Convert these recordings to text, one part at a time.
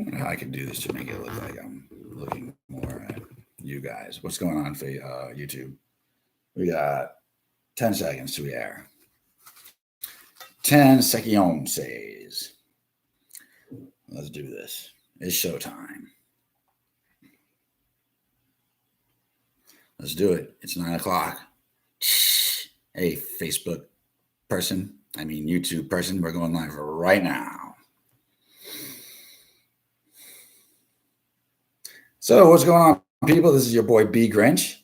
wonder how I can do this to make it look like I'm looking more at you guys. What's going on for YouTube? We got 10 seconds to air. 10 seconds. Let's do this. It's showtime. Let's do it. It's 9 o'clock. Hey, Facebook person. I mean, YouTube person. We're going live right now. So what's going on, people? This is your boy bgrynch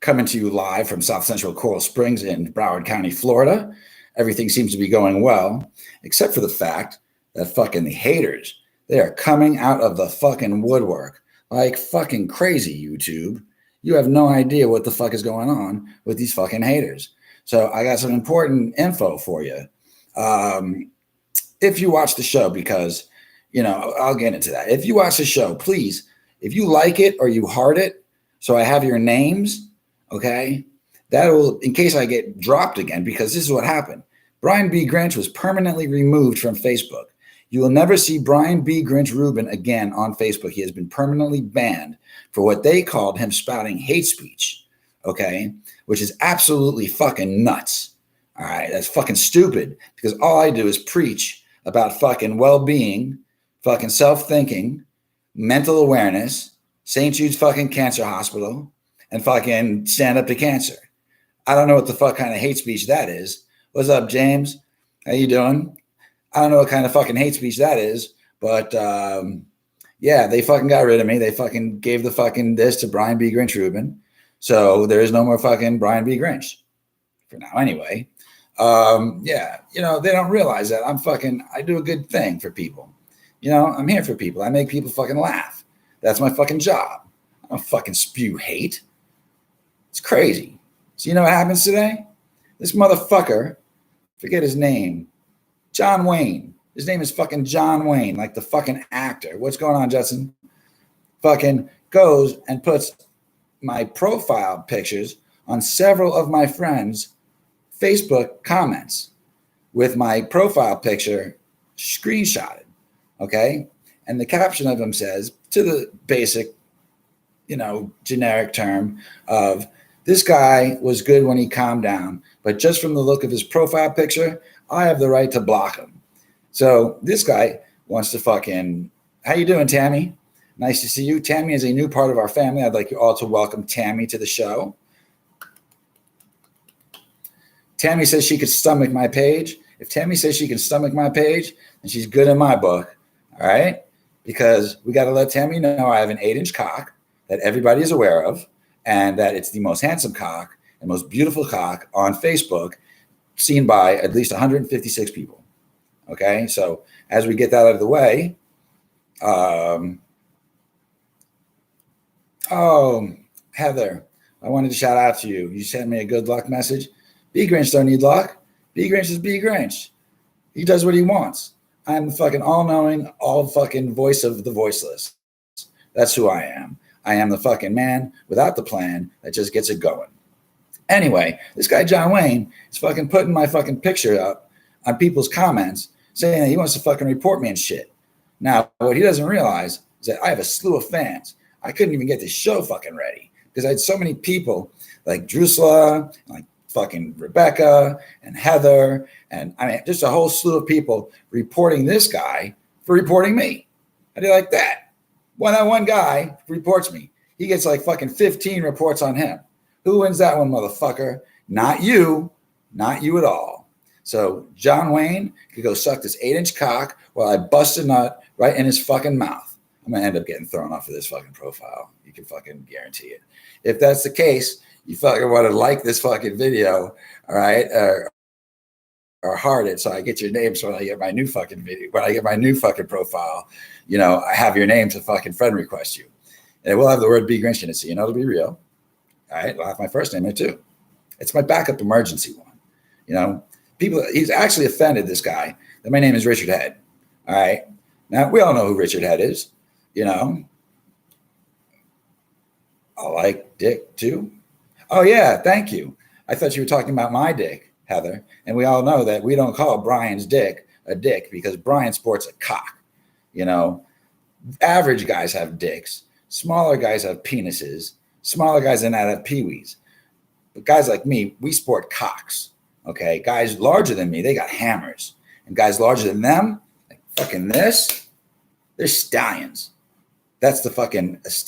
coming to you live from South Central Coral Springs in Broward County, Florida. Everything seems to be going well, except for the fact that fucking the haters, they are coming out of the fucking woodwork like fucking crazy, YouTube. You have no idea what the fuck is going on with these fucking haters. So I got some important info for you. If you watch the show, because, you know, I'll get into that. If you watch the show, please, if you like it or you heart it, so I have your names, okay, that will, in case I get dropped again, because this is what happened. Brian B. Grinch was permanently removed from Facebook. You will never see Brian B. Grinch Rubin again on Facebook. He has been permanently banned for what they called him spouting hate speech, okay, which is absolutely fucking nuts. All right, that's fucking stupid, because all I do is preach about fucking well-being, fucking self-thinking, mental awareness, St. Jude's fucking cancer hospital, and fucking stand up to cancer. I don't know what the fuck kind of hate speech that is. What's up, James? How you doing? I don't know what kind of fucking hate speech that is, but yeah, they fucking got rid of me. They fucking gave the fucking this to Brian B. Grinch Rubin. So there is no more fucking Brian B. Grinch for now anyway. Yeah, you know, they don't realize that I do a good thing for people. You know, I'm here for people. I make people fucking laugh. That's my fucking job. I don't fucking spew hate. It's crazy. So you know what happens today? This motherfucker, forget his name, John Wayne. His name is fucking John Wayne, like the fucking actor. What's going on, Justin? Fucking goes and puts my profile pictures on several of my friends' Facebook comments with my profile picture screenshotted, okay? And the caption of them says, to the basic, you know, generic term of, this guy was good when he calmed down, but just from the look of his profile picture, I have the right to block him. So this guy wants to fucking, how you doing, Tammy? Nice to see you. Tammy is a new part of our family. I'd like you all to welcome Tammy to the show. Tammy says she could stomach my page. If Tammy says she can stomach my page, then she's good in my book, all right? Because we got to let Tammy know I have an 8-inch cock that everybody is aware of, and that it's the most handsome cock and most beautiful cock on Facebook, seen by at least 156 people. Okay, so as we get that out of the way, oh, Heather, I wanted to shout out to you. You sent me a good luck message. B. Grinch don't need luck. B. Grinch is B. Grinch. He does what he wants. I'm the fucking all-knowing, all fucking voice of the voiceless. That's who I am. I am the fucking man without the plan that just gets it going. Anyway, this guy John Wayne is fucking putting my fucking picture up on people's comments saying that he wants to fucking report me and shit. Now, what he doesn't realize is that I have a slew of fans. I couldn't even get this show fucking ready because I had so many people like Drusilla, like fucking Rebecca and Heather, and I mean, just a whole slew of people reporting this guy for reporting me. How do you like that? One guy reports me. He gets like fucking 15 reports on him. Who wins that one, motherfucker? Not you. Not you at all. So John Wayne could go suck this 8-inch cock while I bust a nut right in his fucking mouth. I'm going to end up getting thrown off of this fucking profile. You can fucking guarantee it. If that's the case, you fucking want to like this fucking video, all right? Or heart it so I get your name. So when I get my new fucking video, when I get my new fucking profile, you know, I have your name to fucking friend request you. And it will have the word B. Grinch in it, so you know it'll be real. All right, I'll have my first name there too. It's my backup emergency one. You know, people, he's actually offended this guy that my name is Richard Head. All right. Now, we all know who Richard Head is. You know, I like dick too. Oh, yeah, thank you. I thought you were talking about my dick, Heather. And we all know that we don't call Brian's dick a dick because Brian sports a cock. You know, Average guys have dicks. Smaller guys have penises. Smaller guys than that have peewees. But guys like me, we sport cocks. Okay, guys larger than me, they got hammers, and guys larger than them, like fucking this, they're stallions. That's the fucking that's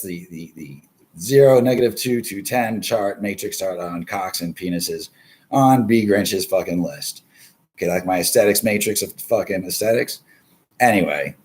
the 0, -2 to 10 chart matrix chart on cocks and penises on bgrynch's fucking list. Okay, like my aesthetics matrix of fucking aesthetics. Anyway,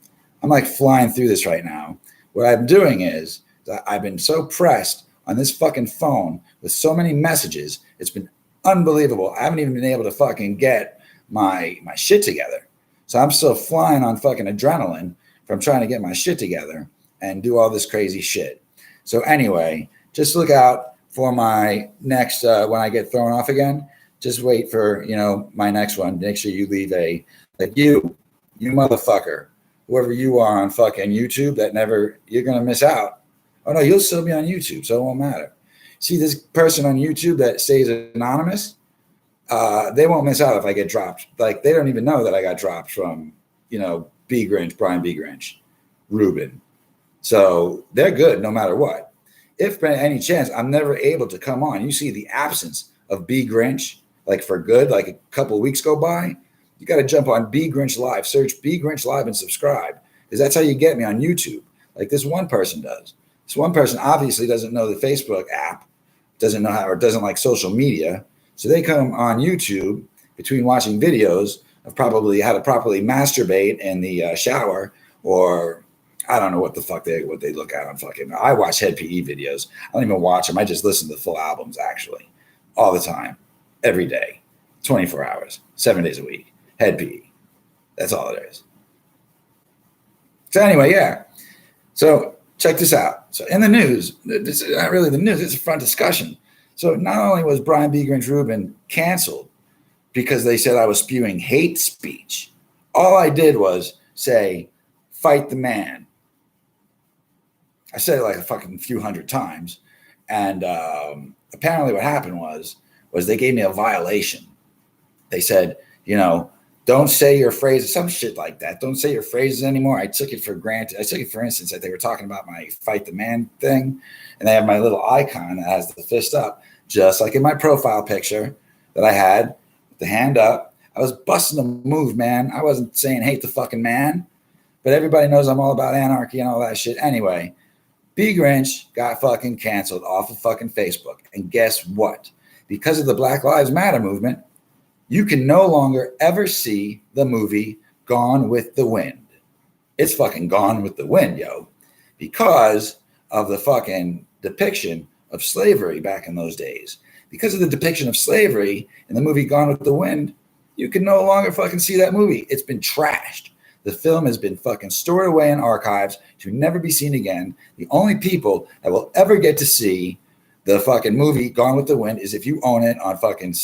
I'm like flying through this right now. What I'm doing is I've been so pressed on this fucking phone with so many messages. It's been unbelievable. I haven't even been able to fucking get my shit together. So I'm still flying on fucking adrenaline from trying to get my shit together and do all this crazy shit. So anyway, just look out for my next, when I get thrown off again, just wait for, my next one. Make sure you leave you motherfucker, whoever you are on fucking YouTube you're going to miss out. Oh no, you'll still be on YouTube, so it won't matter. See this person on YouTube that stays anonymous, they won't miss out if I get dropped. Like they don't even know that I got dropped from, bgrynch, Brian bgrynch, Ruben. So they're good no matter what. If by any chance I'm never able to come on, you see the absence of bgrynch, like for good, like a couple of weeks go by, you got to jump on bgrynch Live, search bgrynch Live and subscribe, because that's how you get me on YouTube, like this one person does. This one person obviously doesn't know the Facebook app, doesn't know how, or doesn't like social media. So they come on YouTube between watching videos of probably how to properly masturbate in the shower, or I don't know what the fuck they look at on fucking. I watch Head PE videos. I don't even watch them. I just listen to the full albums actually, all the time, every day, 24 hours, 7 days a week. Head PE. That's all it is. So anyway, yeah. So check this out. So in the news, this is not really the news, it's a front discussion. So not only was Brian bgrynch Ruben canceled because they said I was spewing hate speech, all I did was say, fight the man. I said it like a fucking few hundred times. And apparently what happened was they gave me a violation. They said, don't say your phrases, some shit like that. Don't say your phrases anymore. I took it for granted. I took it for instance that they were talking about my fight the man thing, and they have my little icon that has the fist up, just like in my profile picture that I had, with the hand up. I was busting a move, man. I wasn't saying hate the fucking man, but everybody knows I'm all about anarchy and all that shit. Anyway, bgrynch got fucking canceled off of fucking Facebook. And guess what? Because of the Black Lives Matter movement, you can no longer ever see the movie Gone with the Wind. It's fucking Gone with the Wind, yo. Because of the fucking depiction of slavery back in those days. Because of the depiction of slavery in the movie Gone with the Wind, you can no longer fucking see that movie. It's been trashed. The film has been fucking stored away in archives to never be seen again. The only people that will ever get to see the fucking movie Gone with the Wind is if you own it on fucking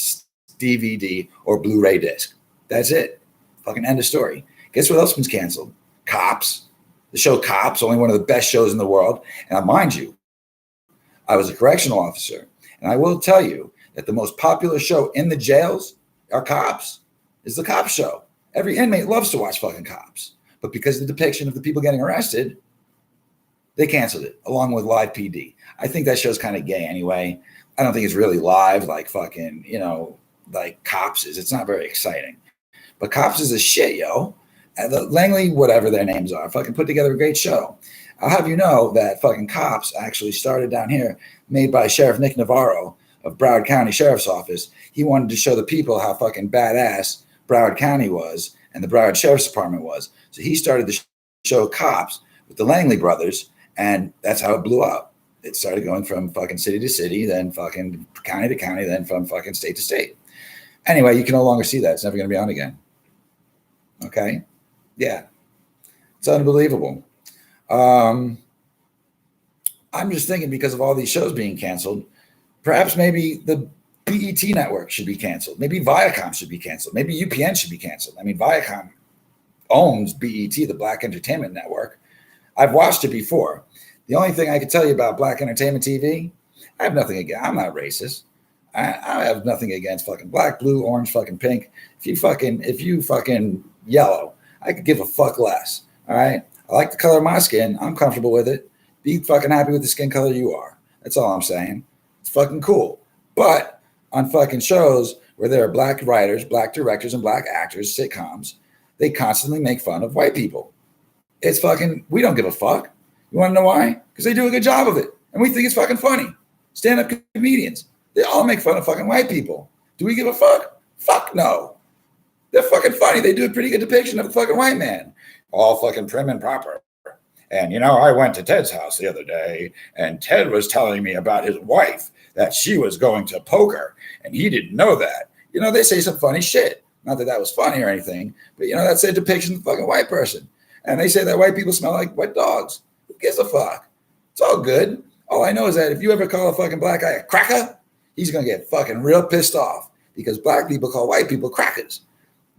DVD or Blu-ray disc. That's it. Fucking end of story. Guess what else was canceled? Cops. The show Cops, only one of the best shows in the world. And mind you, I was a correctional officer. And I will tell you that the most popular show in the jails are Cops. Is the Cops show. Every inmate loves to watch fucking Cops. But because of the depiction of the people getting arrested, they canceled it, along with Live PD. I think that show's kind of gay anyway. I don't think it's really live like fucking, like Cops is. It's not very exciting. But Cops is a shit, yo. And the Langley, whatever their names are, fucking put together a great show. I'll have you know that fucking Cops actually started down here, made by Sheriff Nick Navarro of Broward County Sheriff's Office. He wanted to show the people how fucking badass Broward County was and the Broward Sheriff's Department was. So he started the show Cops with the Langley brothers, and that's how it blew up. It started going from fucking city to city, then fucking county to county, then from fucking state to state. Anyway, you can no longer see that. It's never going to be on again. Okay? Yeah. It's unbelievable. I'm just thinking because of all these shows being canceled, perhaps maybe the BET network should be canceled. Maybe Viacom should be canceled. Maybe UPN should be canceled. I mean, Viacom owns BET, the Black Entertainment Network. I've watched it before. The only thing I can tell you about Black Entertainment TV, I have nothing against. I'm not racist. I have nothing against fucking black, blue, orange, fucking pink. If you fucking yellow, I could give a fuck less. All right. I like the color of my skin. I'm comfortable with it. Be fucking happy with the skin color you are. That's all I'm saying. It's fucking cool. But on fucking shows where there are black writers, black directors, and black actors, sitcoms, they constantly make fun of white people. It's fucking, we don't give a fuck. You want to know why? Because they do a good job of it. And we think it's fucking funny. Stand-up comedians, they all make fun of fucking white people. Do we give a fuck? Fuck no. They're fucking funny. They do a pretty good depiction of a fucking white man. All fucking prim and proper. And, I went to Ted's house the other day, and Ted was telling me about his wife, that she was going to poker, and he didn't know that. They say some funny shit. Not that that was funny or anything, but, that's a depiction of a fucking white person. And they say that white people smell like wet dogs. Who gives a fuck? It's all good. All I know is that if you ever call a fucking black guy a cracker, he's going to get fucking real pissed off because black people call white people crackers.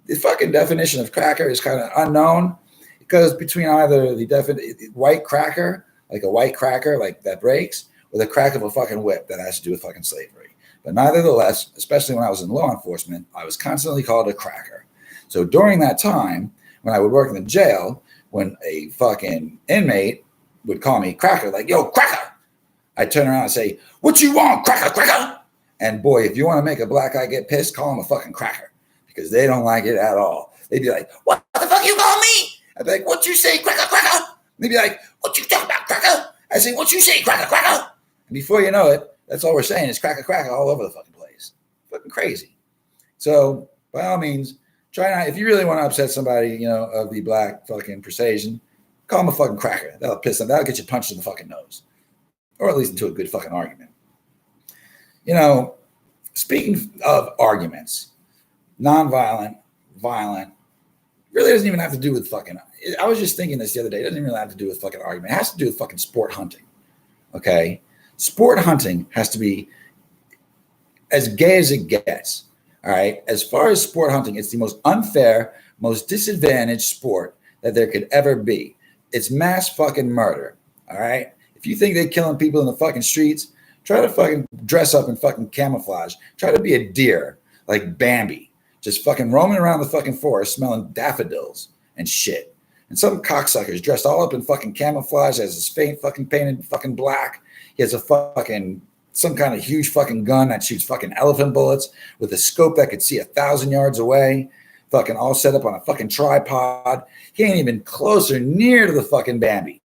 The fucking definition of cracker is kind of unknown. It goes between either the white cracker, like a white cracker, like that breaks, or the crack of a fucking whip that has to do with fucking slavery. But nevertheless, especially when I was in law enforcement, I was constantly called a cracker. So during that time, when I would work in the jail, when a fucking inmate would call me cracker, like, yo, cracker, I'd turn around and say, what you want, cracker, cracker? And boy, if you want to make a black guy get pissed, call him a fucking cracker because they don't like it at all. They'd be like, what the fuck you call me? I'd be like, what you say, cracker, cracker? They'd be like, what you talking about, cracker? I say, what you say, cracker, cracker? And before you know it, that's all we're saying is cracker, cracker all over the fucking place. Fucking crazy. So by all means, try not, if you really want to upset somebody, of the black fucking persuasion, call them a fucking cracker. That'll piss them. That'll get you punched in the fucking nose. Or at least into a good fucking argument. Speaking of arguments, nonviolent, violent, really doesn't even have to do with fucking, I was just thinking this the other day, it doesn't even really have to do with fucking argument. It has to do with fucking sport hunting. Okay? Sport hunting has to be as gay as it gets. All right? As far as sport hunting, it's the most unfair, most disadvantaged sport that there could ever be. It's mass fucking murder. All right? If you think they're killing people in the fucking streets, try to fucking dress up in fucking camouflage. Try to be a deer like Bambi. Just fucking roaming around the fucking forest smelling daffodils and shit. And some cocksuckers dressed all up in fucking camouflage, has his face fucking painted fucking black. He has a fucking, some kind of huge fucking gun that shoots fucking elephant bullets with a scope that could see 1,000 yards away. Fucking all set up on a fucking tripod. He ain't even close or near to the fucking Bambi.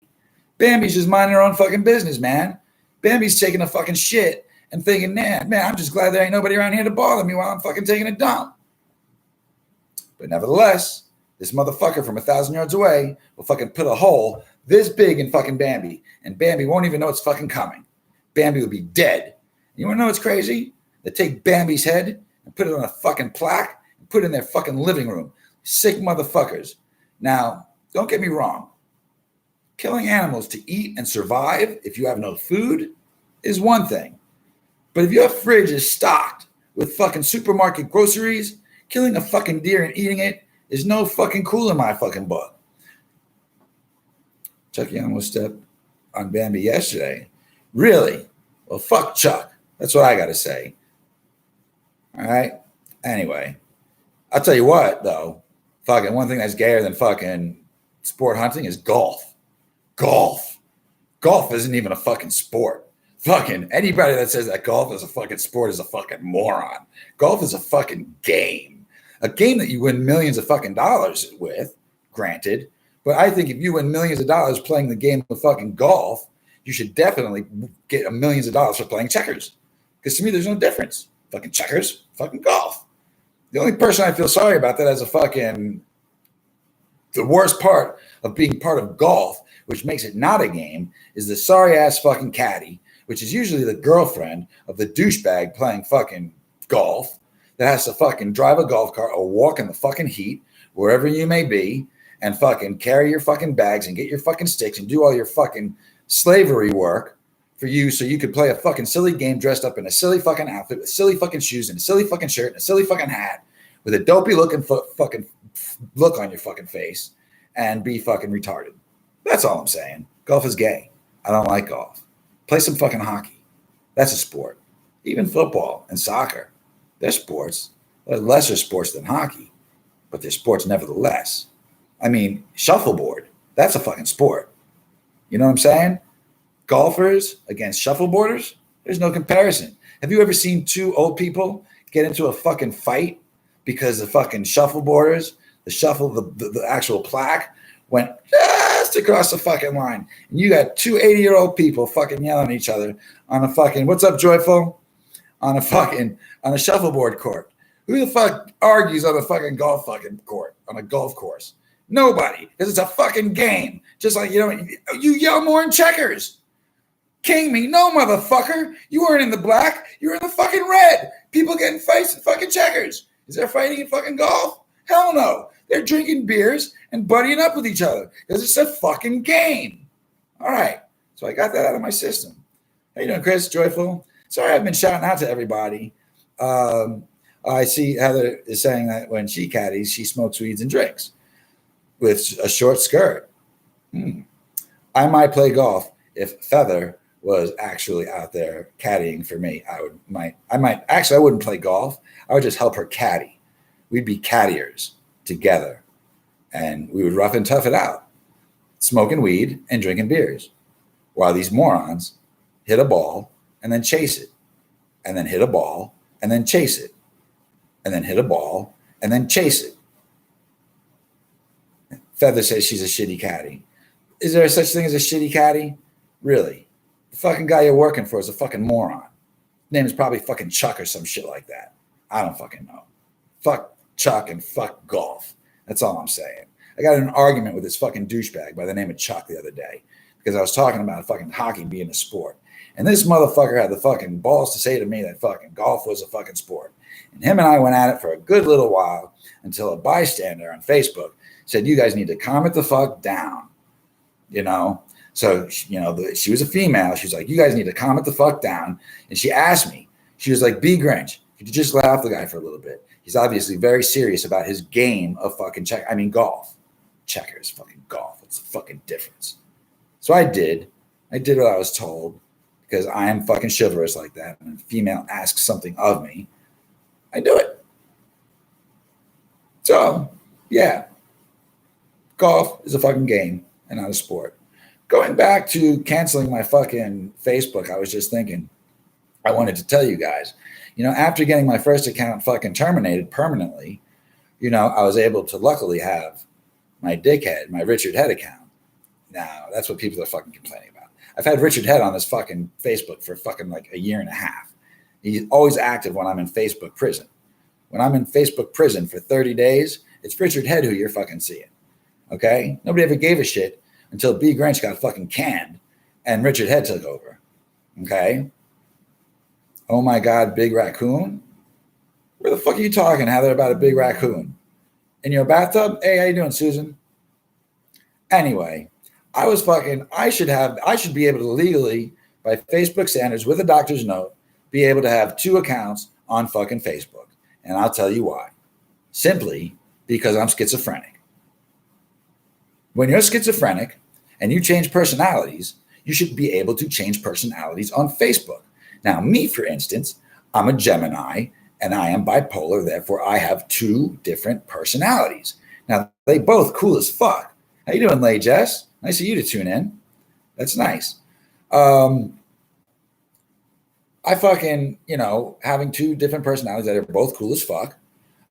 Bambi's just minding her own fucking business, man. Bambi's taking a fucking shit and thinking, man, I'm just glad there ain't nobody around here to bother me while I'm fucking taking a dump. But nevertheless, this motherfucker from 1,000 yards away will fucking put a hole this big in fucking Bambi, and Bambi won't even know it's fucking coming. Bambi will be dead. You want to know what's crazy? They take Bambi's head and put it on a fucking plaque and put it in their fucking living room. Sick motherfuckers. Now, don't get me wrong. Killing animals to eat and survive if you have no food is one thing. But if your fridge is stocked with fucking supermarket groceries, killing a fucking deer and eating it is no fucking cool in my fucking book. Chucky almost stepped on Bambi yesterday. Really? Well, fuck Chuck. That's what I got to say. All right? Anyway, I'll tell you what, though. Fucking one thing that's gayer than fucking sport hunting is golf. Golf. Golf isn't even a fucking sport. Fucking anybody that says that golf is a fucking sport is a fucking moron. Golf is a fucking game. A game that you win millions of fucking dollars with, granted. But I think if you win millions of dollars playing the game of fucking golf, you should definitely get millions of dollars for playing checkers. Because to me, there's no difference. Fucking checkers, fucking golf. The only person I feel sorry about that as a fucking, the worst part of being part of golf, which makes it not a game, is the sorry ass fucking caddy, which is usually the girlfriend of the douchebag playing fucking golf that has to fucking drive a golf cart or walk in the fucking heat, wherever you may be, and fucking carry your fucking bags and get your fucking sticks and do all your fucking slavery work for you so you could play a fucking silly game dressed up in a silly fucking outfit with silly fucking shoes and a silly fucking shirt and a silly fucking hat with a dopey looking fucking look on your fucking face and be fucking retarded. That's all I'm saying. Golf is gay. I don't like golf. Play some fucking hockey. That's a sport. Even football and soccer. They're sports. They're lesser sports than hockey, but they're sports nevertheless. I mean, shuffleboard. That's a fucking sport. You know what I'm saying? Golfers against shuffleboarders, there's no comparison. Have you ever seen two old people get into a fucking fight because the fucking shuffleboarders, the actual plaque went just across the fucking line. And you got two 80-year-old people fucking yelling at each other on a fucking, what's up, Joyful? On a shuffleboard court. Who the fuck argues on a fucking golf fucking court, on a golf course? Nobody, because it's a fucking game. Just like, you yell more in checkers. King me, no, motherfucker. You weren't in the black. You were in the fucking red. People getting fights in fucking checkers. Is there fighting in fucking golf? Hell no. They're drinking beers and buddying up with each other because it's a fucking game. All right. So I got that out of my system. How you doing, Chris? Joyful? Sorry, I've been shouting out to everybody. I see Heather is saying that when she caddies, she smokes weeds and drinks with a short skirt. I might play golf if Feather was actually out there caddying for me. I wouldn't play golf. I would just help her caddy. We'd be caddiers together and we would rough and tough it out, smoking weed and drinking beers while these morons hit a ball and then chase it, and then hit a ball and then chase it, and then hit a ball and then chase it. Feather says she's a shitty caddy. Is there such thing as a shitty caddy? Really? The fucking guy you're working for is a fucking moron. His name is probably fucking Chuck or some shit like that. I don't fucking know. Fuck Chuck and fuck golf. That's all I'm saying. I got in an argument with this fucking douchebag by the name of Chuck the other day because I was talking about fucking hockey being a sport. And this motherfucker had the fucking balls to say to me that fucking golf was a fucking sport. And him and I went at it for a good little while until a bystander on Facebook said, you guys need to calm it the fuck down. So, she was a female. She was like, you guys need to calm it the fuck down. And she asked me, she was like, bgrynch, could you just let off the guy for a little bit? He's obviously very serious about his game of fucking golf. Checkers, fucking golf. What's the fucking difference? So I did what I was told because I am fucking chivalrous like that. When a female asks something of me, I do it. So, yeah. Golf is a fucking game and not a sport. Going back to canceling my fucking Facebook, I was just thinking, I wanted to tell you guys, after getting my first account fucking terminated permanently, I was able to luckily have my Richard Head account. Now, that's what people are fucking complaining about. I've had Richard Head on this fucking Facebook for fucking like a year and a half. He's always active when I'm in Facebook prison. When I'm in Facebook prison for 30 days, it's Richard Head who you're fucking seeing. Okay? Nobody ever gave a shit until bgrynch got fucking canned and Richard Head took over. Okay? Oh my God, big raccoon? Where the fuck are you talking, Heather, about a big raccoon? In your bathtub? Hey, how you doing, Susan? Anyway, I should be able to legally, by Facebook standards, with a doctor's note, be able to have two accounts on fucking Facebook. And I'll tell you why. Simply because I'm schizophrenic. When you're schizophrenic and you change personalities, you should be able to change personalities on Facebook. Now, me, for instance, I'm a Gemini and I am bipolar. Therefore, I have two different personalities. Now, they both cool as fuck. How you doing, Lay Jess? Nice of you to tune in. That's nice. I fucking, having two different personalities that are both cool as fuck,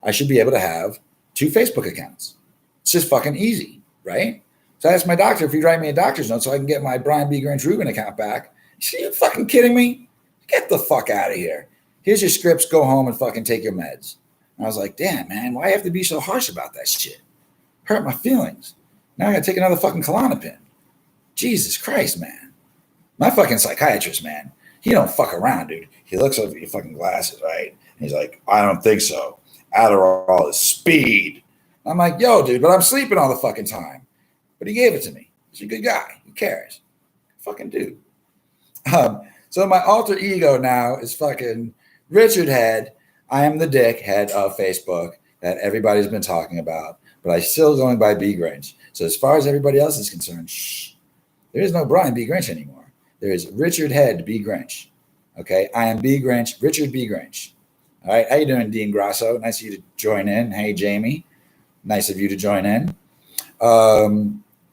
I should be able to have two Facebook accounts. It's just fucking easy, right? So I asked my doctor if he'd write me a doctor's note so I can get my Brian B. Grinch Rubin account back. Are you fucking kidding me? Get the fuck out of here. Here's your scripts. Go home and fucking take your meds. And I was like, damn, man, why do you have to be so harsh about that shit? Hurt my feelings. Now I got to take another fucking Klonopin. Jesus Christ, man. My fucking psychiatrist, man, he don't fuck around, dude. He looks over your fucking glasses, right? And he's like, I don't think so. Adderall is speed. I'm like, yo, dude, but I'm sleeping all the fucking time. But he gave it to me. He's a good guy. He cares. Fucking dude. So my alter ego now is fucking Richard Head. I am the dick head of Facebook that everybody's been talking about, but I'm still going by bgrynch. So as far as everybody else is concerned, there is no Brian B. Grinch anymore. There is Richard Head bgrynch. Okay, I am bgrynch, Richard bgrynch. All right, how you doing, Dean Grasso? Nice of you to join in. Hey, Jamie. Nice of you to join in.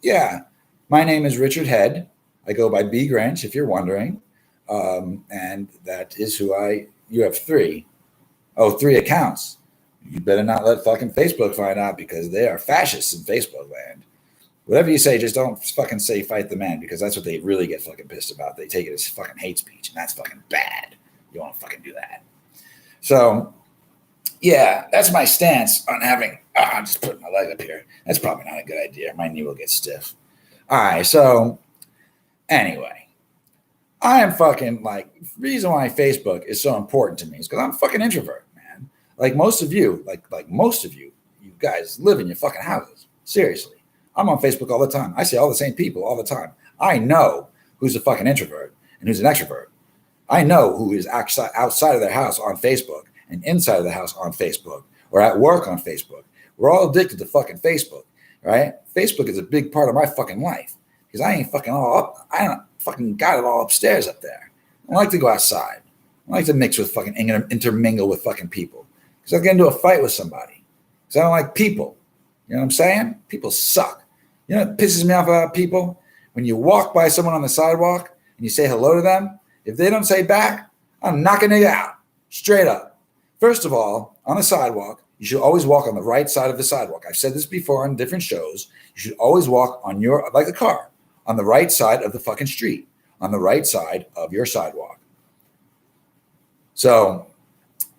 Yeah, my name is Richard Head. I go by bgrynch, if you're wondering. And that is you have three. Oh, three accounts. You better not let fucking Facebook find out because they are fascists in Facebook land. Whatever you say, just don't fucking say fight the man because that's what they really get fucking pissed about. They take it as fucking hate speech and that's fucking bad. You don't fucking do that. So, yeah, that's my stance on having. I'm just putting my leg up here. That's probably not a good idea. My knee will get stiff. All right, so anyway, I am fucking like, reason why Facebook is so important to me is because I'm a fucking introvert, man. Like most of you, like most of you, you guys live in your fucking houses. Seriously. I'm on Facebook all the time. I see all the same people all the time. I know who's a fucking introvert and who's an extrovert. I know who is outside of their house on Facebook and inside of the house on Facebook or at work on Facebook. We're all addicted to fucking Facebook, right? Facebook is a big part of my fucking life because I ain't fucking all up. I don't fucking got it all upstairs up there. I like to go outside. I like to mix with fucking intermingle with fucking people because I get into a fight with somebody because I don't like people. You know what I'm saying? People suck. You know what pisses me off about people? When you walk by someone on the sidewalk and you say hello to them, if they don't say back, I'm knocking it out. Straight up. First of all, on the sidewalk, you should always walk on the right side of the sidewalk. I've said this before on different shows. You should always walk on like a car, on the right side of the fucking street, on the right side of your sidewalk. So,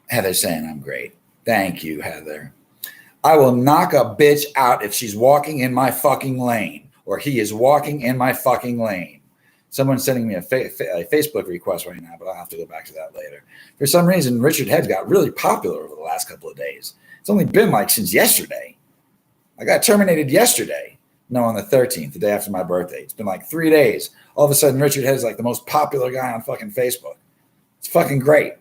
Heather's saying I'm great. Thank you, Heather. I will knock a bitch out if she's walking in my fucking lane or he is walking in my fucking lane. Someone's sending me a Facebook request right now, but I'll have to go back to that later. For some reason, Richard Head got really popular over the last couple of days. It's only been like since yesterday. I got terminated yesterday. No, on the 13th, the day after my birthday. It's been like 3 days. All of a sudden, Richard Head is like the most popular guy on fucking Facebook. It's fucking great.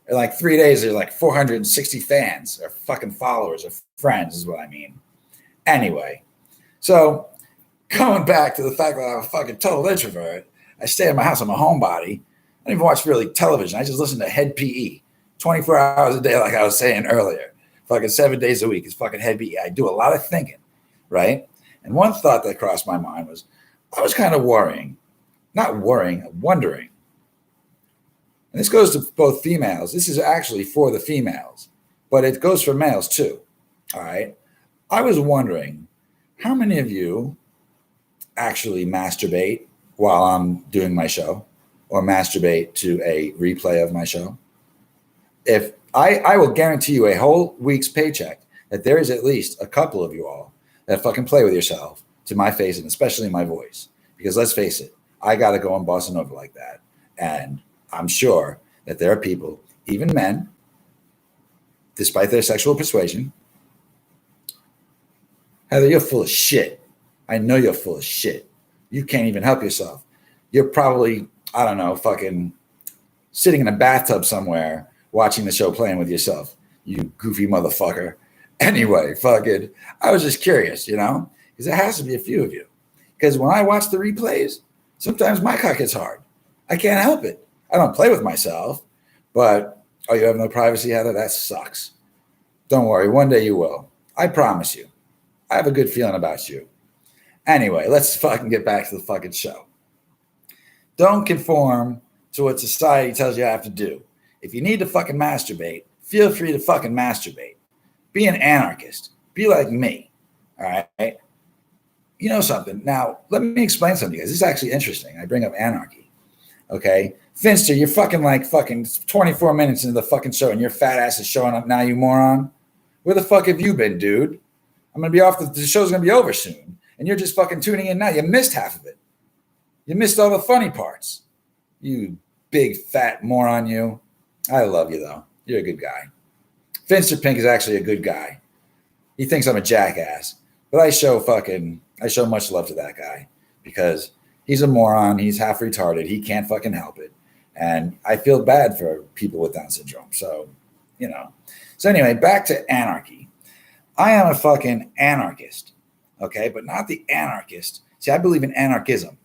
In like 3 days, there's like 460 fans or fucking followers or friends is what I mean. Anyway, so going back to the fact that I'm a fucking total introvert, I stay in my house. I'm a homebody. I don't even watch really television. I just listen to Head PE 24 hours a day, like I was saying earlier. Fucking 7 days a week is fucking Head PE. I do a lot of thinking, right? And one thought that crossed my mind was I was kind of wondering. And this goes to both females. This is actually for the females, but it goes for males too. All right. I was wondering how many of you actually masturbate while I'm doing my show or masturbate to a replay of my show. If I will guarantee you a whole week's paycheck that there is at least a couple of you all that fucking play with yourself to my face and especially my voice. Because let's face it, I got to go on bossing over like that. And I'm sure that there are people, even men, despite their sexual persuasion. Heather, you're full of shit. I know you're full of shit. You can't even help yourself. You're probably, I don't know, fucking sitting in a bathtub somewhere watching the show playing with yourself. You goofy motherfucker. Anyway, fucking, I was just curious, because there has to be a few of you. Because when I watch the replays, sometimes my cock gets hard. I can't help it. I don't play with myself, but, oh, you have no privacy, Heather? That sucks. Don't worry. One day you will. I promise you. I have a good feeling about you. Anyway, let's fucking get back to the fucking show. Don't conform to what society tells you I have to do. If you need to fucking masturbate, feel free to fucking masturbate. Be an anarchist. Be like me. All right? You know something? Now, let me explain something to you guys. This is actually interesting. I bring up anarchy. Okay? Finster, you're fucking 24 minutes into the fucking show and your fat ass is showing up now, you moron. Where the fuck have you been, dude? I'm going to be off. The show's going to be over soon. And you're just fucking tuning in now. You missed half of it. You missed all the funny parts. You big fat moron, you. I love you, though. You're a good guy. Finster Pink is actually a good guy. He thinks I'm a jackass. But I show much love to that guy because he's a moron. He's half retarded. He can't fucking help it. And I feel bad for people with Down syndrome. So, So anyway, back to anarchy. I am a fucking anarchist. Okay, but not the anarchist. See, I believe in anarchism.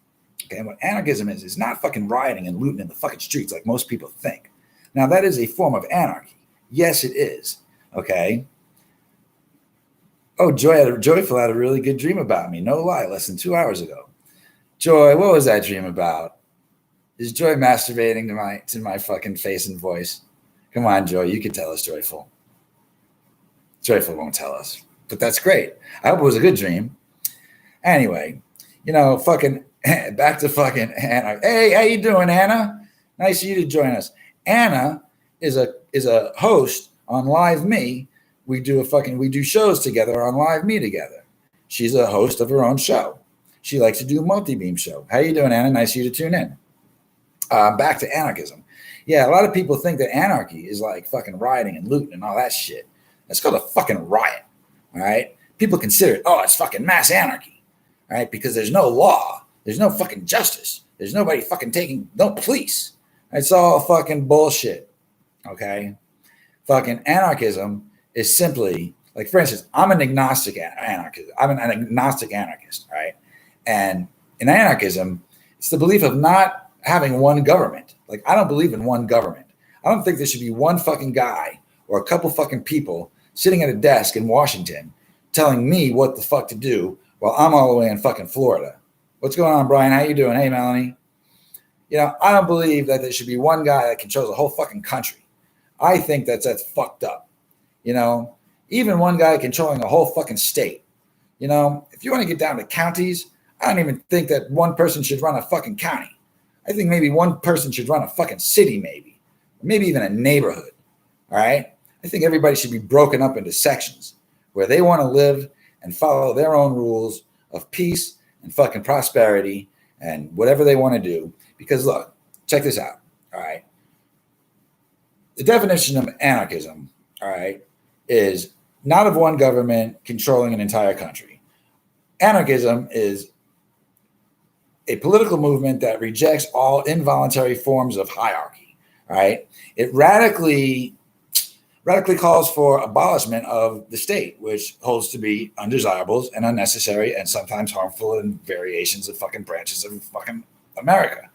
Okay, and what anarchism is not fucking rioting and looting in the fucking streets like most people think. Now, that is a form of anarchy. Yes, it is. Okay. Oh, Joyful had a really good dream about me. No lie, less than 2 hours ago. Joy, what was that dream about? Is Joy masturbating to my fucking face and voice? Come on, Joy, you can tell us, Joyful. Joyful won't tell us, but that's great. I hope it was a good dream. Anyway, fucking back to fucking Anna. Hey, how you doing, Anna? Nice of you to join us. Anna is a host on Live Me. We do shows together on Live Me together. She's a host of her own show. She likes to do a multi-beam show. How you doing, Anna? Nice of you to tune in. Back to anarchism. Yeah, a lot of people think that anarchy is like fucking rioting and looting and all that shit. That's called a fucking riot. All right. People consider it, it's fucking mass anarchy. All right. Because there's no law. There's no fucking justice. There's nobody fucking no police. It's all fucking bullshit. Okay. Fucking anarchism is simply like, for instance, I'm an agnostic anarchist. I'm an agnostic anarchist. Right. And in anarchism, it's the belief of not having one government. Like, I don't believe in one government. I don't think there should be one fucking guy or a couple fucking people sitting at a desk in Washington telling me what the fuck to do while I'm all the way in fucking Florida. What's going on, Brian? How you doing? Hey, Melanie. I don't believe that there should be one guy that controls the whole fucking country. I think that's fucked up. Even one guy controlling a whole fucking state. If you want to get down to counties, I don't even think that one person should run a fucking county. I think maybe one person should run a fucking city, maybe even a neighborhood. All right. I think everybody should be broken up into sections where they want to live and follow their own rules of peace and fucking prosperity and whatever they want to do. Because look, check this out. All right. The definition of anarchism, all right, is not of one government controlling an entire country. Anarchism is a political movement that rejects all involuntary forms of hierarchy. All right. It radically calls for abolishment of the state, which holds to be undesirables and unnecessary and sometimes harmful in variations of fucking branches of fucking America.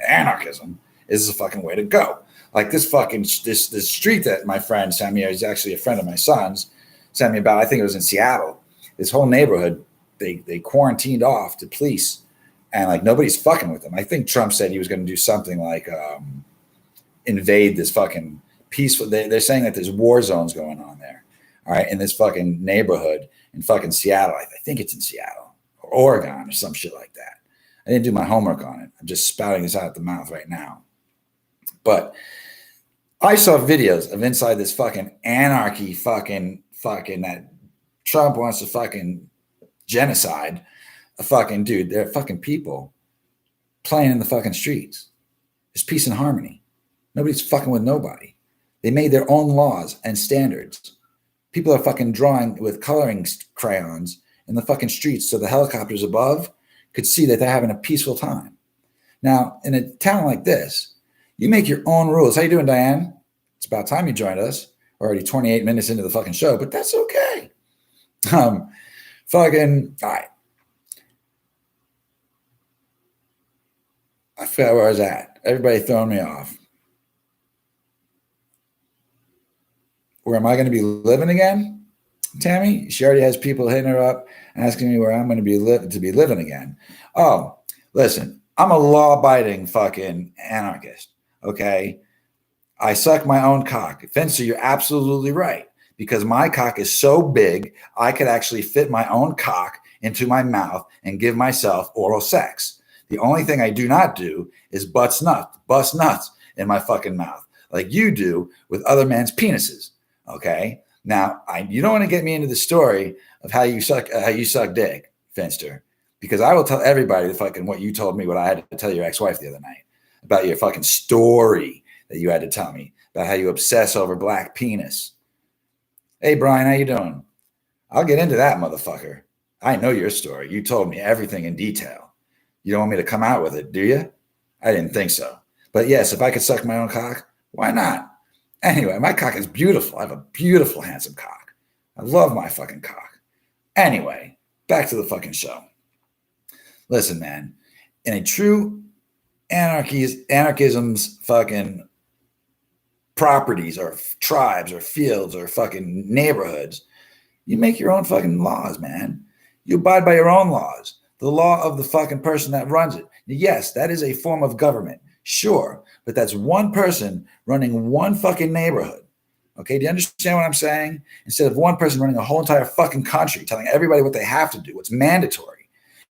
Anarchism is the fucking way to go. Like this street that my friend sent me, is actually a friend of my son's, sent me about, I think it was in Seattle. This whole neighborhood, they quarantined off to police and like nobody's fucking with them. I think Trump said he was going to do something like invade this fucking peaceful. They're saying that there's war zones going on there, all right, in this fucking neighborhood in fucking Seattle. I think it's in Seattle or Oregon or some shit like that. I didn't do my homework on it. I'm just spouting this out of the mouth right now. But I saw videos of inside this fucking anarchy fucking that Trump wants to fucking genocide a fucking dude. They're fucking people playing in the fucking streets. There's peace and harmony. Nobody's fucking with nobody. They made their own laws and standards. People are fucking drawing with coloring crayons in the fucking streets so the helicopters above could see that they're having a peaceful time. Now, in a town like this, you make your own rules. How you doing, Diane? It's about time you joined us. We're already 28 minutes into the fucking show, but that's okay. All right. I forgot where I was at. Everybody throwing me off. Where am I going to be living again? Tammy, she already has people hitting her up and asking me where I'm going to be living again. Oh, listen, I'm a law-abiding fucking anarchist, okay? I suck my own cock. Fencer, you're absolutely right, because my cock is so big, I could actually fit my own cock into my mouth and give myself oral sex. The only thing I do not do is bust nuts in my fucking mouth like you do with other men's penises, okay? Now, you don't want to get me into the story of how you suck dick, Finster, because I will tell everybody the fucking what you told me, what I had to tell your ex-wife the other night about your fucking story that you had to tell me about how you obsess over black penis. Hey, Brian, how you doing? I'll get into that, motherfucker. I know your story. You told me everything in detail. You don't want me to come out with it, do you? I didn't think so. But yes, if I could suck my own cock, why not? Anyway, my cock is beautiful. I have a beautiful, handsome cock. I love my fucking cock. Anyway, back to the fucking show. Listen, man, in a true anarchism's fucking properties or tribes or fields or fucking neighborhoods, You make your own fucking laws, man. You abide by your own laws. The law of the fucking person that runs it. Yes, that is a form of government. Sure. But that's one person running one fucking neighborhood. Okay. Do you understand what I'm saying? Instead of one person running a whole entire fucking country, telling everybody what they have to do, what's mandatory.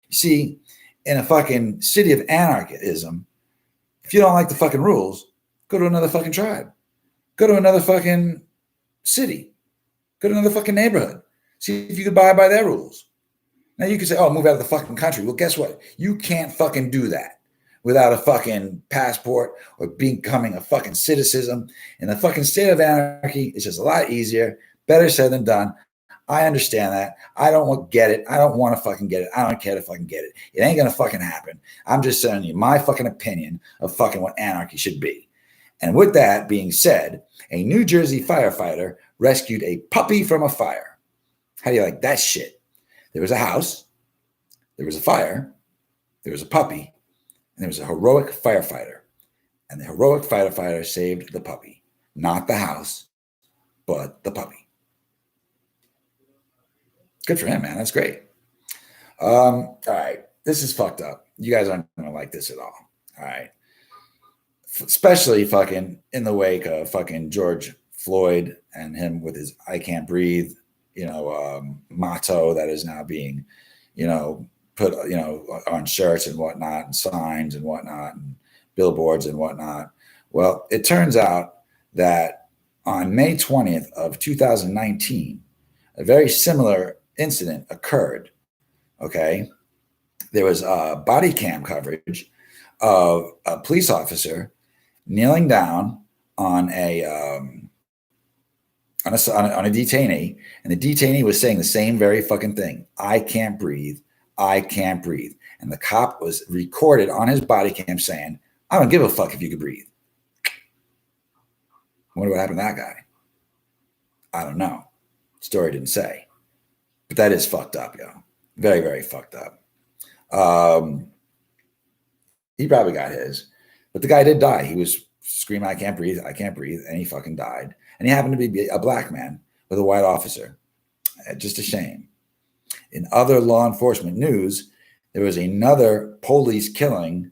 You see, in a fucking city of anarchism, if you don't like the fucking rules, go to another fucking tribe. Go to another fucking city. Go to another fucking neighborhood. See if you can abide by their rules. Now you can say, oh, move out of the fucking country. Well, guess what? You can't fucking do that without a fucking passport or becoming a fucking citizen. In the fucking state of anarchy, it's just a lot easier, better said than done. I understand that. I don't get it. I don't want to fucking get it. I don't care to fucking get it. It ain't going to fucking happen. I'm just telling you my fucking opinion of fucking what anarchy should be. And with that being said, a New Jersey firefighter rescued a puppy from a fire. How do you like that shit? There was a house, there was a fire, there was a puppy, and there was a heroic firefighter. And the heroic firefighter saved the puppy. Not the house, but the puppy. Good for him, man. That's great. All right. This is fucked up. You guys aren't going to like this at all. All right. Especially fucking in the wake of fucking George Floyd and him with his I can't breathe, motto that is now being, put, on shirts and whatnot and signs and whatnot and billboards and whatnot. Well, it turns out that on May 20th of 2019, a very similar incident occurred. Okay. There was body cam coverage of a police officer kneeling down on a detainee, and the detainee was saying the same very fucking thing. I can't breathe. I can't breathe. And the cop was recorded on his body cam saying, I don't give a fuck if you can breathe. I wonder what happened to that guy. I don't know. Story didn't say. But that is fucked up, yo. Very, very fucked up. He probably got his. But the guy did die. He was screaming, I can't breathe, and he fucking died. And he happened to be a black man with a white officer. Just a shame. In other law enforcement news, there was another police killing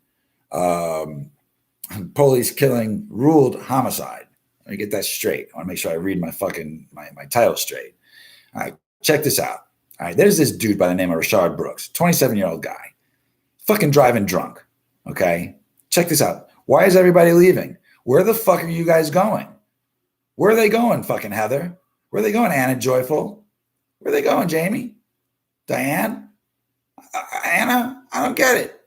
ruled homicide. Let me get that straight. I want to make sure I read my title straight. All right, check this out. All right, there's this dude by the name of Rashard Brooks, 27-year-old guy, fucking driving drunk. Okay, check this out. Why is everybody leaving? Where the fuck are you guys going? Where are they going, fucking Heather? Where are they going, Anna Joyful? Where are they going, Jamie? Diane? Anna? I don't get it.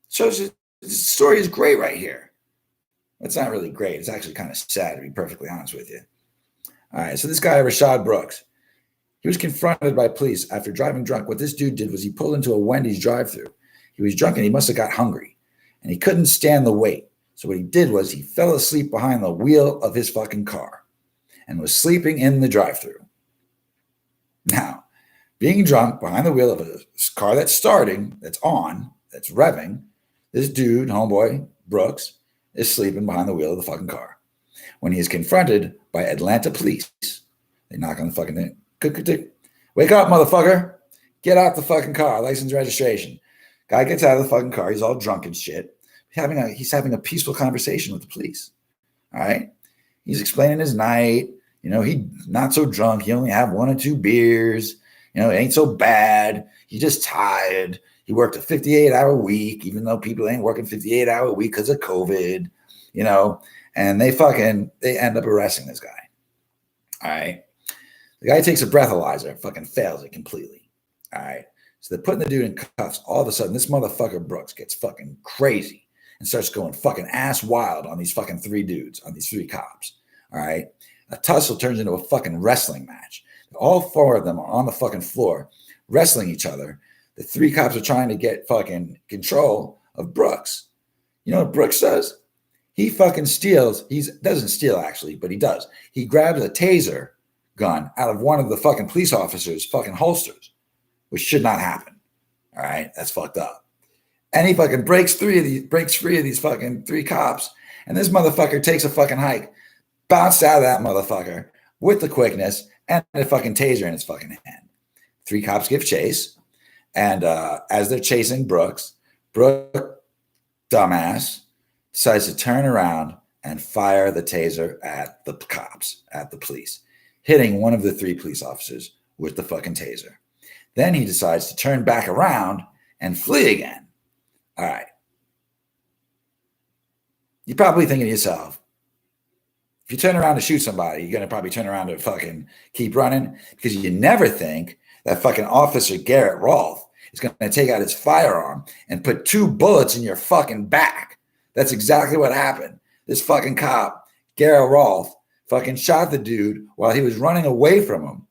Shows the story is great right here. It's not really great. It's actually kind of sad, to be perfectly honest with you. All right, so this guy, Rashard Brooks, he was confronted by police after driving drunk. What this dude did was he pulled into a Wendy's drive-thru. He was drunk and he must have got hungry, and he couldn't stand the wait. So what he did was he fell asleep behind the wheel of his fucking car and was sleeping in the drive-thru. Now, being drunk behind the wheel of a car that's starting, that's on, that's revving, this dude, homeboy, Brooks, is sleeping behind the wheel of the fucking car. When he is confronted by Atlanta police, they knock on the fucking thing. Wake up, motherfucker. Get out the fucking car. License, registration. Guy gets out of the fucking car. He's all drunk and shit. He's having a peaceful conversation with the police. All right. He's explaining his night. He not so drunk. He only had 1 or 2 beers. It ain't so bad. He's just tired. He worked a 58-hour week, even though people ain't working 58-hour week because of COVID, and they end up arresting this guy. All right. The guy takes a breathalyzer and fucking fails it completely. All right. So they're putting the dude in cuffs. All of a sudden, this motherfucker Brooks gets fucking crazy and starts going fucking ass wild on these fucking 3 dudes, on these 3 cops. All right. A tussle turns into a fucking wrestling match. All 4 of them are on the fucking floor wrestling each other. The 3 cops are trying to get fucking control of Brooks. You know what Brooks does? He fucking steals. He doesn't steal actually, but he does. He grabs a taser gun out of one of the fucking police officers' fucking holsters, which should not happen. All right. That's fucked up. And he fucking breaks free of these fucking 3 cops. And this motherfucker takes a fucking hike, bounced out of that motherfucker with the quickness, and a fucking taser in his fucking hand. 3 cops give chase. And as they're chasing Brooks, Brooke, dumbass, decides to turn around and fire the taser at the cops, at the police, hitting one of the 3 police officers with the fucking taser. Then he decides to turn back around and flee again. All right. You're probably thinking to yourself, if you turn around to shoot somebody, you're going to probably turn around to fucking keep running, because you never think that fucking Officer Garrett Rolfe is going to take out his firearm and put 2 bullets in your fucking back. That's exactly what happened. This fucking cop, Garrett Rolfe, fucking shot the dude while he was running away from him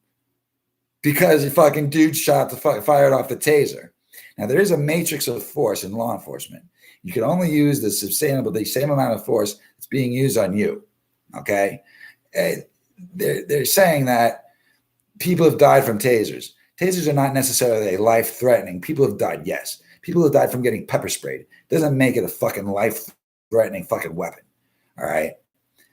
because the fucking dude fired off the taser. Now, there is a matrix of force in law enforcement. You can only use the same amount of force that's being used on you. Okay? They're saying that people have died from tasers. Tasers are not necessarily life-threatening. People have died, yes. People have died from getting pepper sprayed. Doesn't make it a fucking life-threatening fucking weapon. All right?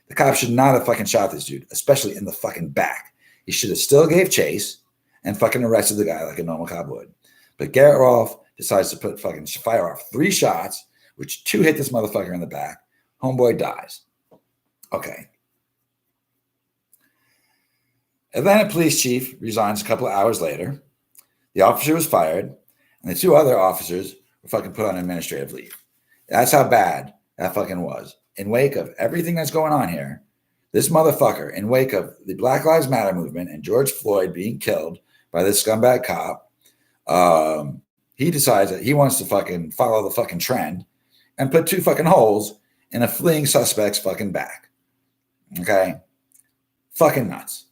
The cop should not have fucking shot this dude, especially in the fucking back. He should have still gave chase and fucking arrested the guy like a normal cop would. But Garrett Rolfe decides to fire off 3 shots, which 2 hit this motherfucker in the back. Homeboy dies. Okay. Atlanta police chief resigns a couple of hours later. The officer was fired, and the 2 other officers were fucking put on administrative leave. That's how bad that fucking was. In wake of everything that's going on here, this motherfucker, in wake of the Black Lives Matter movement and George Floyd being killed by this scumbag cop, he decides that he wants to fucking follow the fucking trend and put 2 fucking holes in a fleeing suspect's fucking back. Okay? Fucking nuts.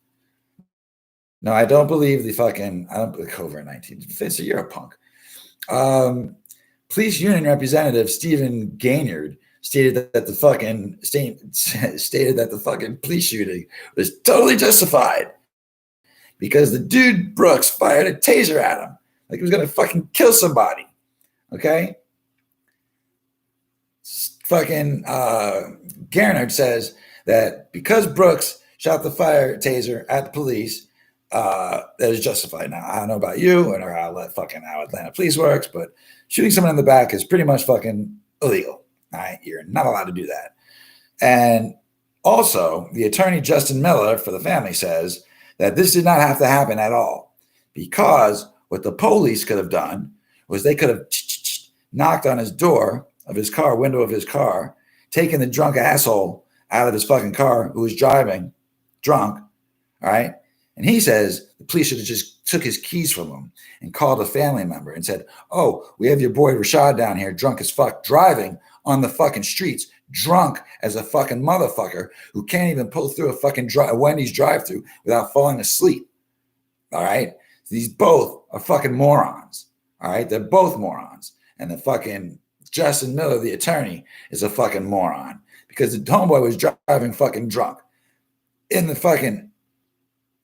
No, I don't believe I don't believe COVID-19. Fitzer, you're a punk. Police union representative Stephen Gaynard stated that the fucking police shooting was totally justified because the dude Brooks fired a taser at him like he was going to fucking kill somebody. Okay? Fucking Gaynard says that because Brooks shot the fire taser at the police, that is justified. Now, I don't know about you or how Atlanta police works, but shooting someone in the back is pretty much fucking illegal. All right, you're not allowed to do that. And also, the attorney Justin Miller for the family says that this did not have to happen at all, because what the police could have done was they could have knocked on his door of his car, window of his car, taken the drunk asshole out of his fucking car who was driving drunk. All right. And he says the police should have just took his keys from him and called a family member and said, "Oh, we have your boy Rashad down here, drunk as fuck, driving on the fucking streets, drunk as a fucking motherfucker who can't even pull through a fucking Wendy's drive-thru without falling asleep." All right? These both are fucking morons. All right? They're both morons. And the fucking Justin Miller, the attorney, is a fucking moron because the homeboy was driving fucking drunk. In the fucking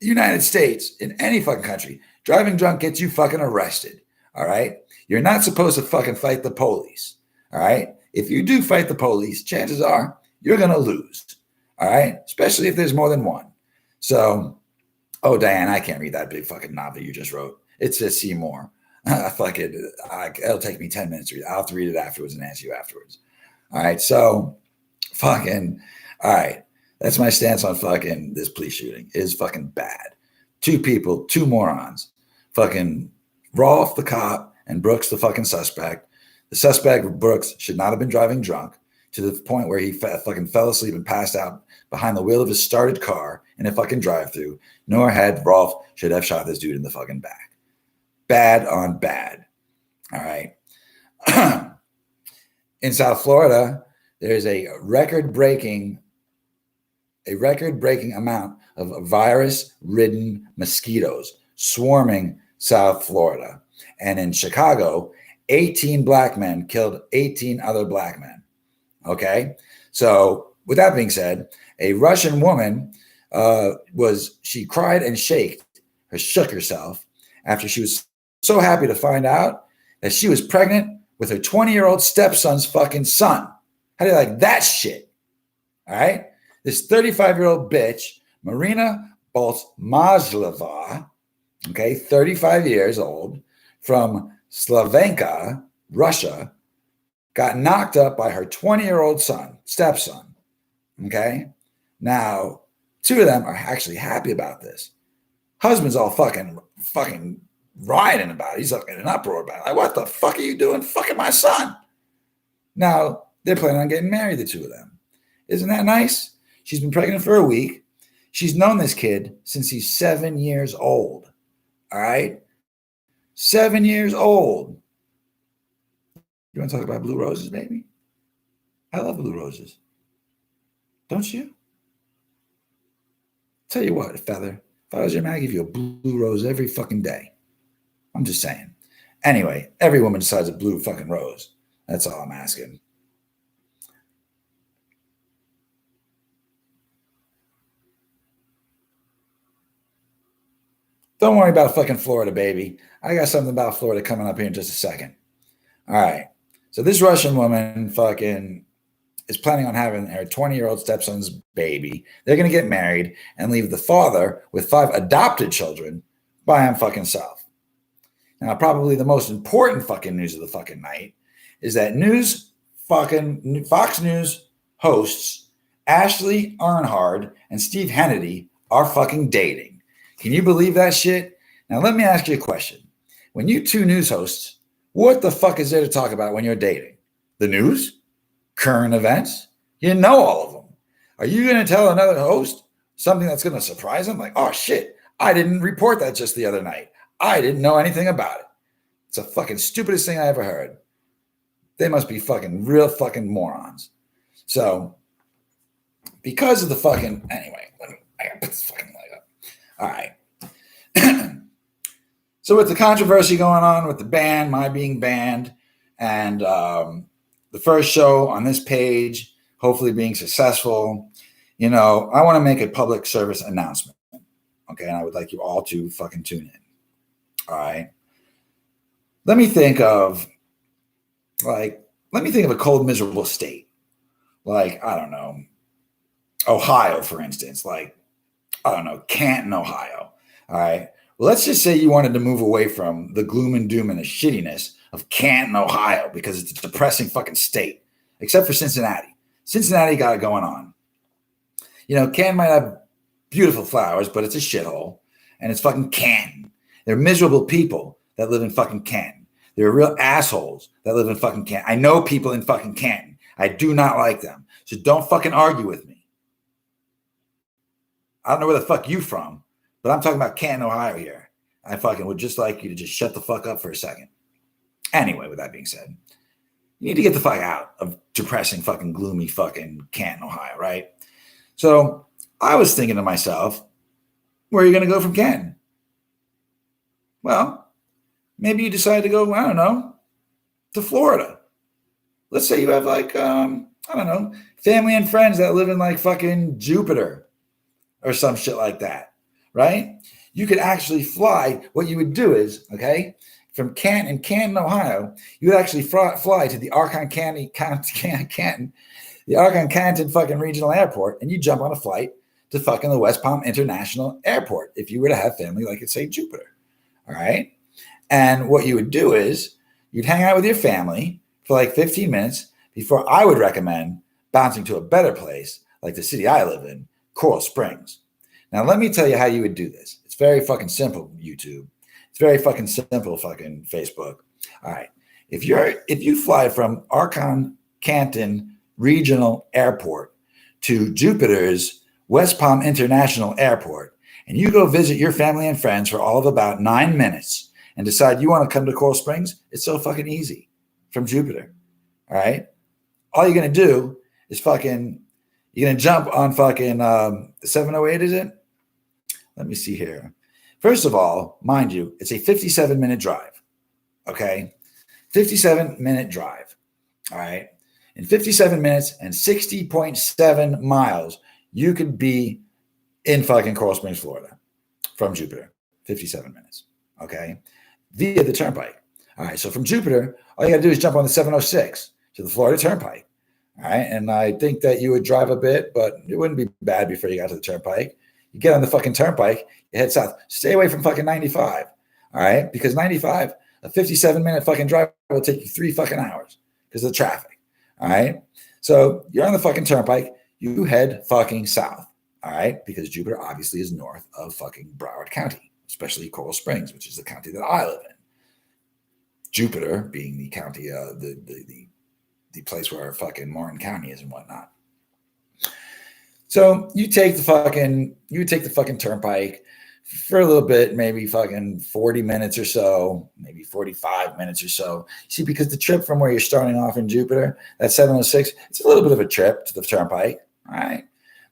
United States, in any fucking country, driving drunk gets you fucking arrested. All right? You're not supposed to fucking fight the police. All right? If you do fight the police, chances are you're going to lose. All right? Especially if there's more than one. So, oh, Diane, I can't read that big fucking novel you just wrote. It says see more. It'll take me 10 minutes to read it. I'll have to read it afterwards and answer you afterwards. All right? So, fucking, all right. That's my stance on fucking this police shooting. It is fucking bad. 2 people, 2 morons. Fucking Rolfe, the cop, and Brooks, the fucking suspect. The suspect, Brooks, should not have been driving drunk to the point where he fucking fell asleep and passed out behind the wheel of his started car in a fucking drive-thru. Nor had Rolfe should have shot this dude in the fucking back. Bad on bad. All right. In South Florida, there's a record-breaking amount of virus-ridden mosquitoes swarming South Florida. And in Chicago, 18 black men killed 18 other black men. Okay? So with that being said, a Russian woman she cried and shook herself after she was so happy to find out that she was pregnant with her 20-year-old stepson's fucking son. How do you like that shit? All right? This 35-year-old bitch, Marina Boltzmazlova, okay, 35 years old, from Slavenka, Russia, got knocked up by her 20-year-old stepson, okay? Now, two of them are actually happy about this. Husband's all fucking rioting about it. He's like in an uproar about it. Like, what the fuck are you doing fucking my son? Now, they're planning on getting married, the two of them. Isn't that nice? She's been pregnant for a week. She's known this kid since he's 7 years old. All right? 7 years old. You want to talk about blue roses, baby? I love blue roses. Don't you? Tell you what, Feather, if I was your man, I'd give you a blue rose every fucking day. I'm just saying. Anyway, every woman decides a blue fucking rose. That's all I'm asking. Don't worry about fucking Florida, baby. I got something about Florida coming up here in just a second. All right. So this Russian woman fucking is planning on having her 20-year-old stepson's baby. They're going to get married and leave the father with 5 adopted children by him fucking self. Now, probably the most important fucking news of the fucking night is that Fox News hosts Ashley Earnhardt and Steve Hannity are fucking dating. Can you believe that shit? Now, let me ask you a question. When you two news hosts, what the fuck is there to talk about when you're dating? The news? Current events? You know all of them. Are you going to tell another host something that's going to surprise them? Like, oh shit, I didn't report that just the other night. I didn't know anything about it. It's the fucking stupidest thing I ever heard. They must be fucking real fucking morons. So, because of the fucking, anyway, I gotta put this fucking light up. All right. So with the controversy going on with the band, my being banned, and the first show on this page, hopefully being successful, I want to make a public service announcement. Okay, and I would like you all to fucking tune in. All right. Let me think of a cold, miserable state. Like, I don't know, Ohio, for instance. Like, I don't know, Canton, Ohio. All right. Well, let's just say you wanted to move away from the gloom and doom and the shittiness of Canton, Ohio, because it's a depressing fucking state, except for Cincinnati. Cincinnati got it going on. Canton might have beautiful flowers, but it's a shithole, and it's fucking Canton. They're miserable people that live in fucking Canton. They're real assholes that live in fucking Canton. I know people in fucking Canton. I do not like them. So don't fucking argue with me. I don't know where the fuck you from, but I'm talking about Canton, Ohio here. I fucking would just like you to just shut the fuck up for a second. Anyway, with that being said, you need to get the fuck out of depressing fucking gloomy fucking Canton, Ohio, right? So I was thinking to myself, where are you going to go from Canton? Well, maybe you decide to go, I don't know, to Florida. Let's say you have like, I don't know, family and friends that live in like fucking Jupiter or some shit like that, right? You could actually fly. What you would do is, okay, from Canton, Ohio, you would actually fly to the Canton fucking regional airport, and you jump on a flight to fucking the West Palm International Airport if you were to have family like at, say, Jupiter, all right? And what you would do is you'd hang out with your family for like 15 minutes before I would recommend bouncing to a better place like the city I live in, Coral Springs. Now, let me tell you how you would do this. It's very fucking simple, YouTube. It's very fucking simple, fucking Facebook. All right. If you fly from Canton Regional Airport to Jupiter's West Palm International Airport, and you go visit your family and friends for all of about 9 minutes and decide you want to come to Coral Springs, it's so fucking easy from Jupiter. All right. All you're going to do is you're going to jump on fucking the 708, is it? Let me see here. First of all, mind you, it's a 57-minute drive. Okay. 57-minute drive. All right. In 57 minutes and 60.7 miles, you could be in fucking Coral Springs, Florida from Jupiter. 57 minutes. Okay. Via the turnpike. All right. So from Jupiter, all you got to do is jump on the 706 to the Florida Turnpike. All right. And I think that you would drive a bit, but it wouldn't be bad before you got to the turnpike. You get on the fucking turnpike, you head south. Stay away from fucking 95. All right? Because 95, a 57-minute fucking drive will take you 3 fucking hours because of the traffic. All right? So you're on the fucking turnpike. You head fucking south. All right? Because Jupiter obviously is north of fucking Broward County, especially Coral Springs, which is the county that I live in. Jupiter being the county, the place where fucking Martin County is and whatnot. So you take the fucking turnpike for a little bit, maybe fucking 40 minutes or so, maybe 45 minutes or so. See, because the trip from where you're starting off in Jupiter, that 706, it's a little bit of a trip to the turnpike, all right?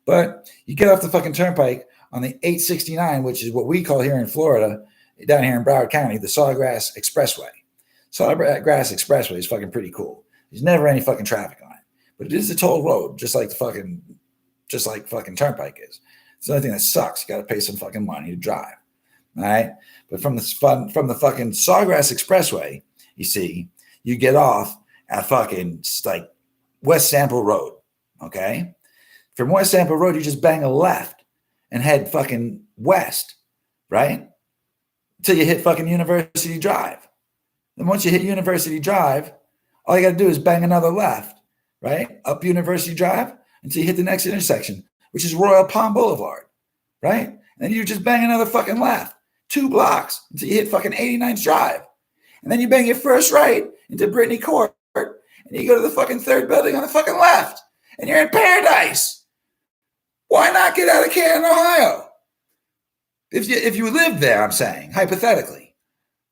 But you get off the fucking turnpike on the 869, which is what we call here in Florida, down here in Broward County, the Sawgrass Expressway. Sawgrass Expressway is fucking pretty cool. There's never any fucking traffic on it, but it is a toll road, just like fucking turnpike is. It's the only thing that sucks. You got to pay some fucking money to drive, all right? But from the fucking Sawgrass Expressway, you see, you get off at fucking like West Sample Road, okay? From West Sample Road, you just bang a left and head fucking west, right? Until you hit fucking University Drive. Then once you hit University Drive, all you got to do is bang another left, right? Up University Drive until you hit the next intersection, which is Royal Palm Boulevard, right? And then you just bang another fucking left, 2 blocks until you hit fucking 89th Drive. And then you bang your first right into Brittany Court, and you go to the fucking 3rd building on the fucking left, and you're in paradise. Why not get out of Canton, Ohio? If you live there, I'm saying, hypothetically,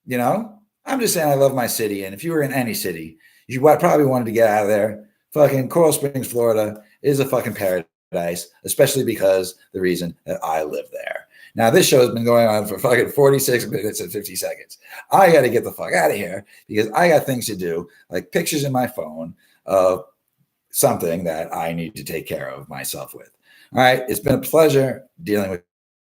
you know? I'm just saying I love my city, and if you were in any city, you probably wanted to get out of there. Fucking Coral Springs, Florida is a fucking paradise, especially because the reason that I live there. Now, this show has been going on for fucking 46 minutes and 50 seconds. I got to get the fuck out of here because I got things to do, like pictures in my phone of something that I need to take care of myself with. All right. It's been a pleasure dealing with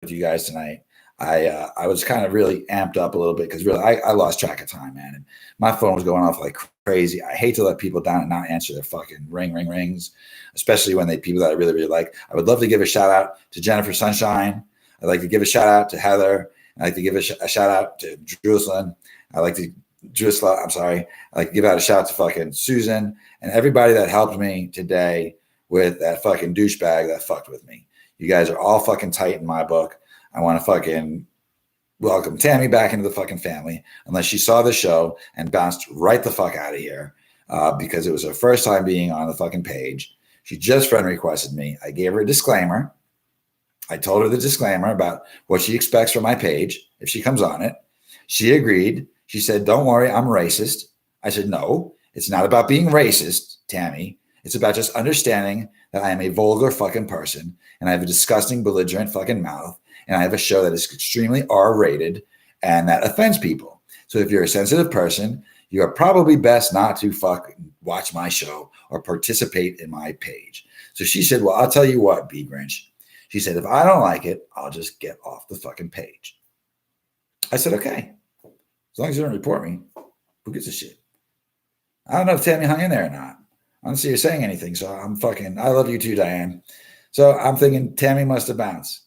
you guys tonight. I was kind of really amped up a little bit because really I lost track of time, man. And my phone was going off like crazy. I hate to let people down and not answer their fucking rings, especially when they people that I really, really like. I would love to give a shout out to Jennifer Sunshine. I'd like to give a shout out to Heather. I'd like to give a shout out to Jerusalem. I'd like to give out a shout out to fucking Susan and everybody that helped me today with that fucking douchebag that fucked with me. You guys are all fucking tight in my book. I want to fucking welcome Tammy back into the fucking family, unless she saw the show and bounced right the fuck out of here because it was her first time being on the fucking page. She just friend requested me. I gave her a disclaimer. I told her the disclaimer about what she expects from my page if she comes on it. She agreed. She said, "Don't worry, I'm racist." I said, "No, it's not about being racist, Tammy. It's about just understanding that I am a vulgar fucking person and I have a disgusting, belligerent fucking mouth. And I have a show that is extremely R-rated and that offends people. So if you're a sensitive person, you are probably best not to fucking watch my show or participate in my page." So she said, "Well, I'll tell you what, bgrynch." She said, "If I don't like it, I'll just get off the fucking page." I said, "Okay. As long as you don't report me, who gives a shit?" I don't know if Tammy hung in there or not. I don't see her saying anything. So I love you too, Diane. So I'm thinking Tammy must have bounced.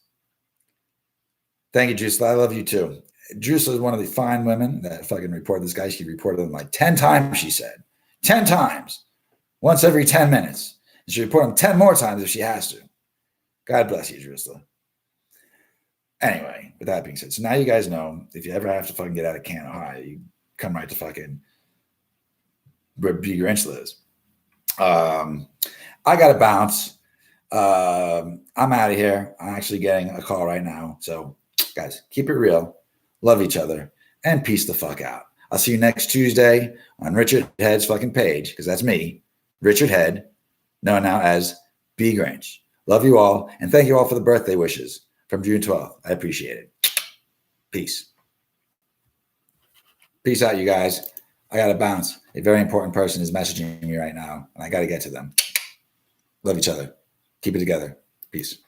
Thank you, Drusilla. I love you too. Drusilla is one of the fine women that fucking reported this guy. She reported him like 10 times, she said. 10 times. Once every 10 minutes. And she'll report him 10 more times if she has to. God bless you, Drusilla. Anyway, with that being said, so now you guys know if you ever have to fucking get out of Canton, Ohio, you come right to fucking where bgrynch lives. I got to bounce. I'm out of here. I'm actually getting a call right now. So, guys, keep it real, love each other, and peace the fuck out. I'll see you next Tuesday on Richard Head's fucking page, because that's me, Richard Head, known now as bgrynch. Love you all, and thank you all for the birthday wishes from June 12th. I appreciate it. Peace. Peace out, you guys. I got to bounce. A very important person is messaging me right now, and I got to get to them. Love each other. Keep it together. Peace.